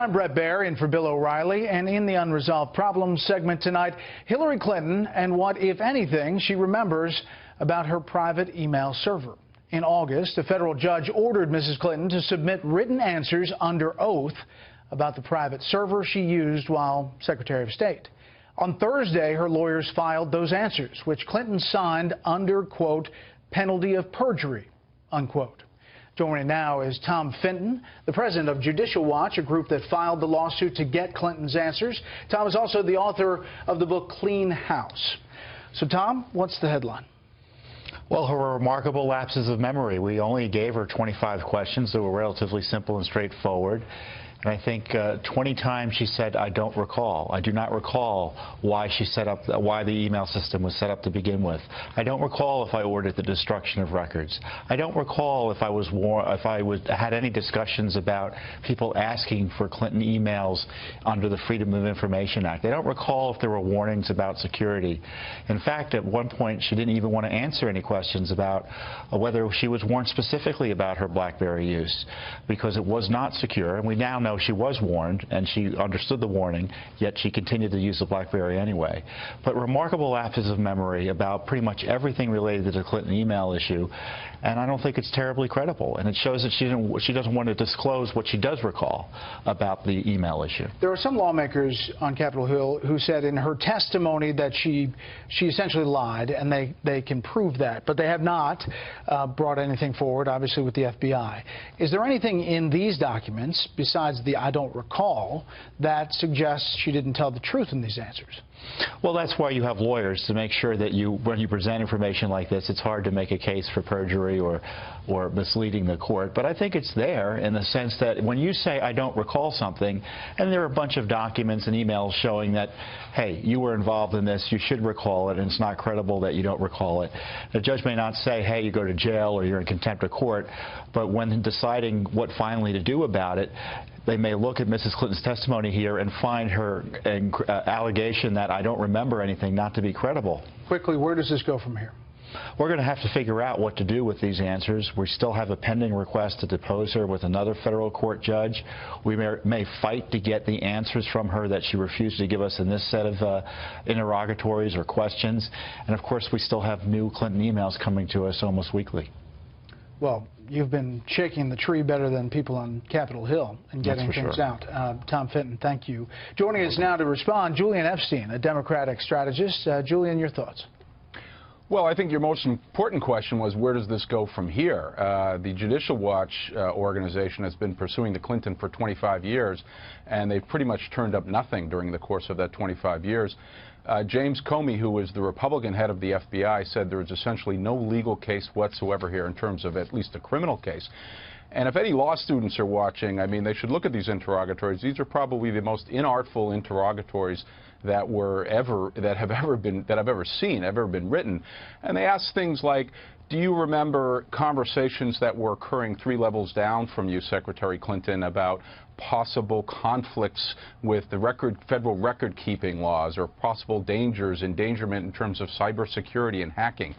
I'm Brett Baer in for Bill O'Reilly, and in the Unresolved Problems segment tonight, Hillary Clinton and what, if anything, she remembers about her private email server. In August, a federal judge ordered Mrs. Clinton to submit written answers under oath about the private server she used while Secretary of State. On Thursday, her lawyers filed those answers, which Clinton signed under, quote, penalty of perjury, unquote. Joining now is Tom Fenton, the president of Judicial Watch, a group that filed the lawsuit to get Clinton's answers. Tom is also the author of the book Clean House. So, Tom, what's the headline? Well, her remarkable lapses of memory. We only gave her 25 questions that were relatively simple and straightforward. And I think 20 times she said, I don't recall. I do not recall why why the email system was set up to begin with. I don't recall if I ordered the destruction of records. I don't recall if I had any discussions about people asking for Clinton emails under the Freedom of Information Act. I don't recall if there were warnings about security. In fact, at one point, she didn't even want to answer any questions about whether she was warned specifically about her BlackBerry use, because it was not secure, and we now know she was warned and she understood the warning, yet she continued to use the BlackBerry anyway. But remarkable lapses of memory about pretty much everything related to the Clinton email issue, and I don't think it's terribly credible. And it shows that she doesn't want to disclose what she does recall about the email issue. There are some lawmakers on Capitol Hill who said in her testimony that she essentially lied, and they can prove that, but they have not brought anything forward, obviously, with the FBI. Is there anything in these documents, besides the I don't recall, that suggests she didn't tell the truth in these answers? Well, that's why you have lawyers, to make sure that when you present information like this, it's hard to make a case for perjury or misleading the court. But I think it's there in the sense that when you say I don't recall something, and there are a bunch of documents and emails showing that, hey, you were involved in this, you should recall it, and it's not credible that you don't recall it. The judge may not say, hey, you go to jail or you're in contempt of court, but when deciding what finally to do about it, they may look at Mrs. Clinton's testimony here and find her allegation that I don't remember anything not to be credible. Quickly, where does this go from here? We're going to have to figure out what to do with these answers. We still have a pending request to depose her with another federal court judge. We may fight to get the answers from her that she refused to give us in this set of interrogatories or questions. And, of course, we still have new Clinton emails coming to us almost weekly. Well, you've been shaking the tree better than people on Capitol Hill and getting things out. Tom Fenton, thank you. Joining us now to respond, Julian Epstein, a Democratic strategist. Julian, your thoughts? Well, I think your most important question was, where does this go from here? The Judicial Watch organization has been pursuing the Clinton for 25 years, and they've pretty much turned up nothing during the course of that 25 years. James Comey, who was the Republican head of the FBI, said there is essentially no legal case whatsoever here in terms of at least a criminal case. And if any law students are watching, I mean, they should look at these interrogatories. These are probably the most inartful interrogatories that I've ever seen, ever been written. And they ask things like, do you remember conversations that were occurring 3 levels down from you, Secretary Clinton, about possible conflicts with the federal record-keeping laws or possible dangers, endangerment in terms of cybersecurity and hacking?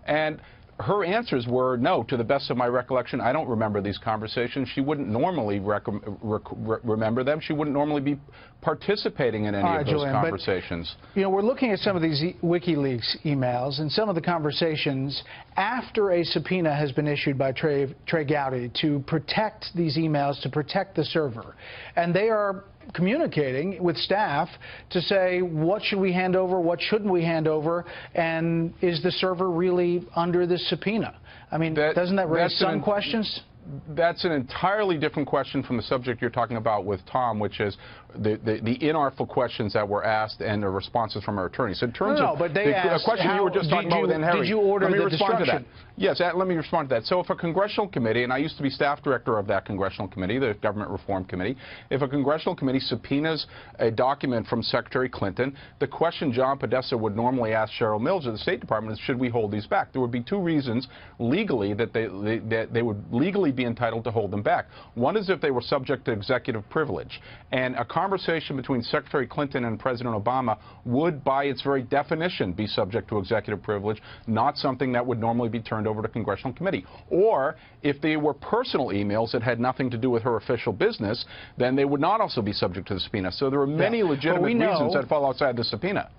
And her answers were, no, to the best of my recollection, I don't remember these conversations. She wouldn't normally remember them. She wouldn't normally be participating in any of those Julian, conversations. But, you know, we're looking at some of these WikiLeaks emails and some of the conversations after a subpoena has been issued by Trey Gowdy to protect these emails, to protect the server. And they are communicating with staff to say, what should we hand over, what shouldn't we hand over, and is the server really under this subpoena? I mean, doesn't that raise some questions? That's an entirely different question from the subject you're talking about with Tom, which is the inartful questions that were asked and the responses from our attorneys. In terms of but they asked, the question you were just talking about with Henry, did you order let me the respond to that. destruction? Yes, let me respond to that. So if a congressional committee, and I used to be staff director of that congressional committee, the Government Reform Committee, if a congressional committee subpoenas a document from Secretary Clinton, the question John Podesta would normally ask Cheryl Mills of the State Department is, should we hold these back? There would be 2 reasons legally that they would legally be entitled to hold them back. One is if they were subject to executive privilege. And a conversation between Secretary Clinton and President Obama would, by its very definition, be subject to executive privilege, not something that would normally be turned over to Congressional committee. Or if they were personal emails that had nothing to do with her official business, then they would not also be subject to the subpoena. So there are many legitimate reasons that fall outside the subpoena.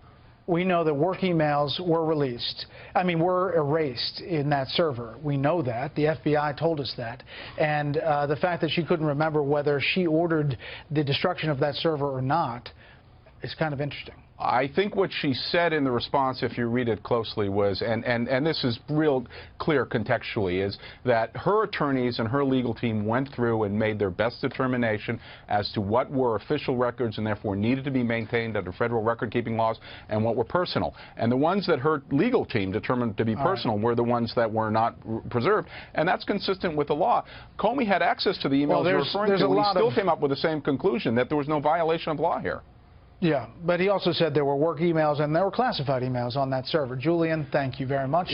We know that work emails were were erased in that server. We know that. The FBI told us that. And the fact that she couldn't remember whether she ordered the destruction of that server or not is kind of interesting. I think what she said in the response, if you read it closely, was, and this is real clear contextually, is that her attorneys and her legal team went through and made their best determination as to what were official records and therefore needed to be maintained under federal record-keeping laws and what were personal. And the ones that her legal team determined to be personal were the ones that were not preserved, and that's consistent with the law. Comey had access to the emails you're referring to, and he still came up with the same conclusion, that there was no violation of law here. Yeah, but he also said there were work emails and there were classified emails on that server. Julian, thank you very much.